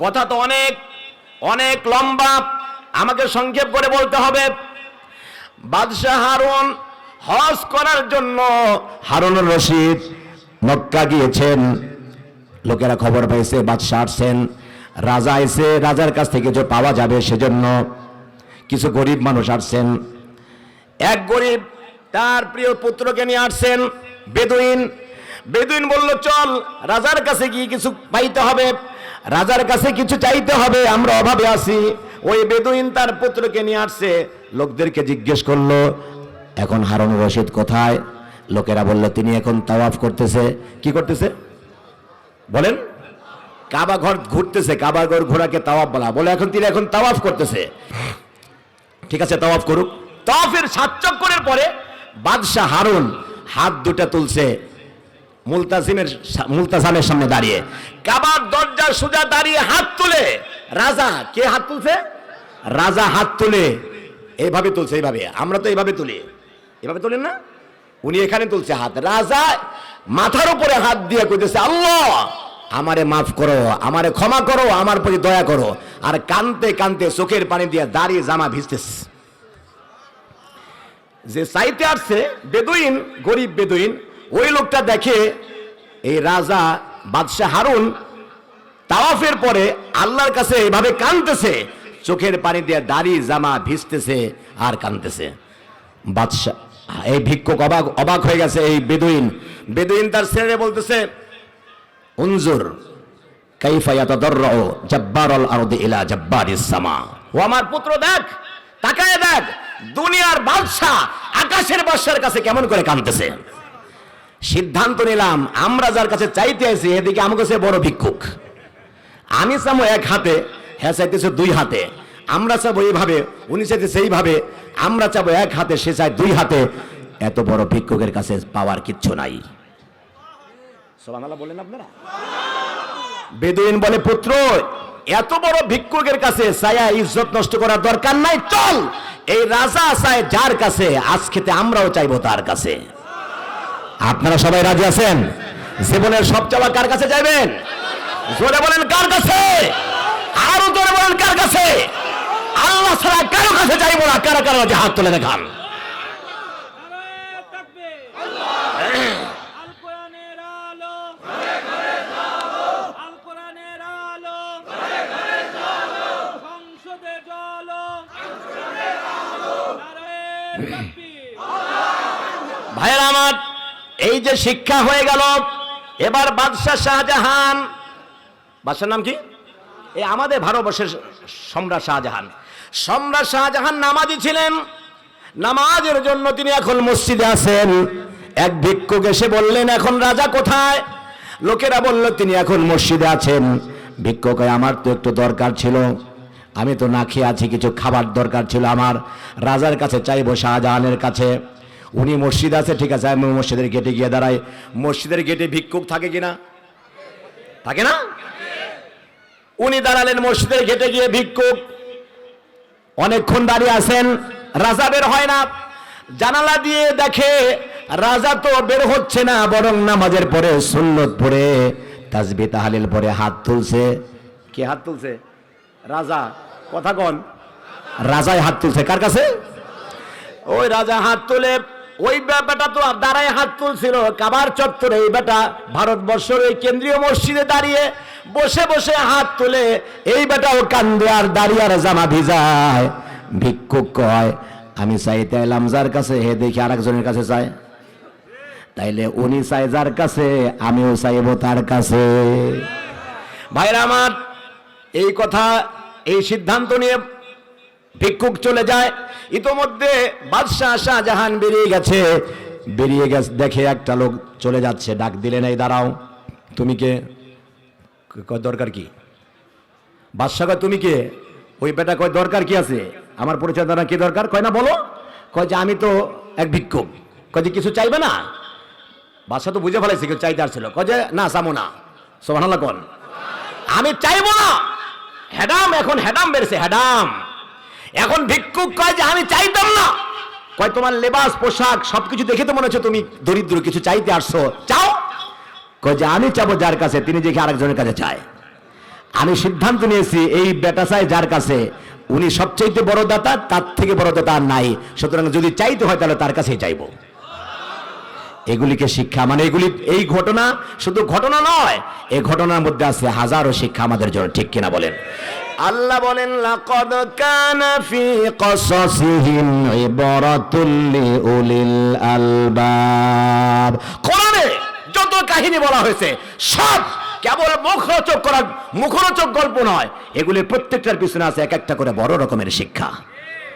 কথা তো অনেক অনেক লম্বা, আমাকে সংক্ষেপ করে বলতে হবে। বাদশাহ হারুন হজ করার জন্য হারুনুর রশিদ মক্কা গিয়েছেন। লোকেরা খবর পাইছে বাদশাহ আসছেন, রাজা আইছে, রাজার কাছ থেকে কিছু পাওয়া যাবে সেজন্য কিছু গরিব মানুষ আসছেন। এক গরিব তার প্রিয় পুত্রকে নিয়ে আসছেন, বেদুইন। বেদুইন বলল, চল রাজার কাছে গিয়ে কিছু পাইতে হবে, রাজার কাছে কিছু চাইতে হবে, আমরা অভাবে আছি। ওই বেদুইন তার পুত্রকে নিয়ে আসছে। লোকদেরকে জিজ্ঞেস করলো, এখন হারুনুর রশিদ কোথায়? লোকেরা বলল, তিনি এখন তাওয়াফ করতেছে। কি করতেছে বলেন? কাবা ঘর ঘুরতেছে। কাবা ঘর ঘোরাকে তাওয়াফ বলা, বলে এখন তিনি এখন তাওয়াফ করতেছে। ঠিক আছে, তাওয়াফ করুক। তাওয়াফের 7 চক্করের পরে বাদশাহ হারুন হাত দুটা তুলছে মুলতাজামের সামনে দাঁড়িয়ে, কাবার দরজার সোজা দাঁড়িয়ে হাত তুলে। রাজা কে হাত তুলছে? রাজা হাত তুলে এইভাবে তুলছে, এইভাবে। আমরা তো এইভাবে তুলি, এভাবে তুলেন না? উনি এখানে তুলছে হাত। রাজা মাথার উপরে হাত দিয়ে কইতেছে, আল্লাহ আমারে মাফ করো, আমারে ক্ষমা করো, আমার প্রতি দয়া করো। আর কানতে কানতে চোখের পানি দিয়ে দাঁড়িয়ে জামা ভিজতেছে। যে চাইতে আসছে বেদুইন, গরিব বেদুইন, ওই লোকটা দেখে এই রাজা বাদশাহ হারুন তাওয়াফের পরে আল্লাহর কাছে এইভাবে কাঁদতেছে, চোখের পানি দিয়ে দাড়ি জামা ভিজতেছে আর কাঁদতেছে। বাদশাহ এই ভিক্ষুক অবাক হয়ে গেছে। এই বেদুইন তার ছেলে বলতেছে, উনজুর কাইফা ইয়াতাদাররু জাব্বারুল আরদি ইলা জাব্বারিস সামা। ও আমার পুত্র, দেখ, তাকায় দেখ, দুনিয়ার বাদশা আকাশের বাদশার কাছে কেমন করে কাঁদতেছে। সিদ্ধান্ত নিলাম, আমরা যার কাছে চাইতে আছি এদিকে আমার কাছে বড় ভিক্ষুক। আমি চাবো এক হাতে, হ্যাঁ চাইতেছে 2 হাতে। আমরা চাবো এইভাবে, উনি চাইতে সেইভাবে। আমরা চাবো এক হাতে, সে চাই 2 হাতে। এত বড় ভিক্ষুকের কাছে পাওয়ার কিচ্ছু নাই। সুবহানাল্লাহ বলেন আপনারা? বেদুইন বলে, পুত্র, এত বড় ভিক্ষুকের কাছে চায়া ইজ্জত নষ্ট করার দরকার নাই। চল, এই রাজা চায় যার কাছে, আজ খেতে আমরাও চাইবো তার কাছে। আপনারা সবাই রাজি আছেন? জীবনের সব চাওয়া কার কাছে চাইবেন? জোরে বলেন, কার কাছে? আরো জোরে বলেন, কার কাছে? আল্লাহ ছাড়া কারো কাছে চাইবো না। কারা কারা রাজি? হাত তুলে দেখান। ভাইয়েরা আমার, এই যে শিক্ষা হয়ে গেল, এবার বাদশাহ শাহজাহান, বাদশার নাম কি? এই আমাদের ভারতবর্ষের সম্রাট শাহজাহান। সম্রাট শাহজাহান নামাজি ছিলেন। নামাজের জন্য তিনি এখন মসজিদে আছেন। এক ভিক্ষুক এসে বললেন, এখন রাজা কোথায়? লোকেরা বলল, তিনি এখন মসজিদে আছেন। ভিক্ষুক, আমার তো একটু দরকার ছিল, আমি তো না খেয়ে আছি, কিছু খাবার দরকার ছিল আমার, রাজার কাছে চাইবো, শাহজাহানের কাছে। উনি মসজিদ আছে, ঠিক আছে, আমি মসজিদের গেটে গিয়ে দাঁড়াই। মসজিদের গেটে ভিক্ষুক থাকে কিনা? থাকে না? উনি দাঁড়ালেন মসজিদের গেটে গিয়ে। ভিক্ষুক অনেকক্ষণ দাঁড়িয়ে আছেন, রাজা বের হয় না। জানালা দিয়ে দেখে রাজা তো বের হচ্ছে না, বরং নামাজের পরে সুন্নত পড়ে তাসবিহ তাহলিল পরে হাত তুলছে। কে হাত তুলছে? রাজা। কথা কন, রাজাই হাত তুলছে। কার কাছে? ওই রাজা হাত তুলে, ওই বেটা তো দাঁড়ায় হাত তুলছিল কাবার চত্বরে। এই বেটা ভারতবর্ষের ওই কেন্দ্রীয় মসজিদে দাঁড়িয়ে বসে বসে হাত তুলে। এই বেটাও কান্দে আর দাঁড়িয়ে আর জামা ভিজায়। ভিক্ষুক কয়, আমি চাইতে এলাম যার কাছে, হে দেখি আরেকজনের কাছে চায়। তাইলে উনি চাই যার কাছে, আমিও চাইবো তার কাছে। ভাইরা আমার, এই কথা, এই সিদ্ধান্ত নিয়ে ভিক্ষুক চলে যায়। ইতোমধ্যে বাদশাহ শাহজাহান বেরিয়ে গেছে। দেখে একটা লোক চলে যাচ্ছে, ডাক দিলেন, এই দাঁড়াও, তুমি কে? কয় দরকার কি? বাদশাহ কয়, তুমি কে? ওই বেটা কয়, দরকার কি আছে? আমার পরিচয় দাঁড়া, কি দরকার? কয় না, বলো। কয় যে আমি তো এক ভিক্ষুক। কয় যে কিছু চাইবে না? বাদশাহ তো বুঝে ফেলাইছে কেউ চাইতে আসছিল। কয় যে না, চামো না। সুবহানাল্লাহ কোন, আমি চাইবো না। হেডাম, এখন হেডাম বেড়েছে, হেডাম। এখন ভিক্ষুক কয় যে আমি চাইতাম না। কয় তোমার লেবাস পোশাক সবকিছু দেখে তো মনে হচ্ছে তুমি দরিদ্র, কিছু চাইতে আসছো, চাও। কয় যে আমি চাবো যার কাছে, তিনি দেখে আরেকজনের কাছে চায়। আমি সিদ্ধান্ত নিয়েছি এই বেটা চাই যার কাছে, উনি সবচেয়ে বড় দাতা, তার থেকে বড় দাতা আর নাই। সুতরাং যদি চাইতে হয় তাহলে তার কাছেই চাইবো। এগুলিকে শিক্ষা, মানে এগুলি, এই ঘটনা শুধু ঘটনা নয়, এই ঘটনার মধ্যে আছে হাজারো শিক্ষা আমাদের জন্য, ঠিক কিনা বলেন? আল্লাহ বলেন লাকাদ কানা ফি কসাসিহিম ইবরাতুল লিউলিল আলবাব। কোরআনে যত কাহিনী বলা হয়েছে সব কেবল মুখরোচক গল্প নয়, এগুলির প্রত্যেকটার পিছনে আছে এক একটা করে বড় রকমের শিক্ষা।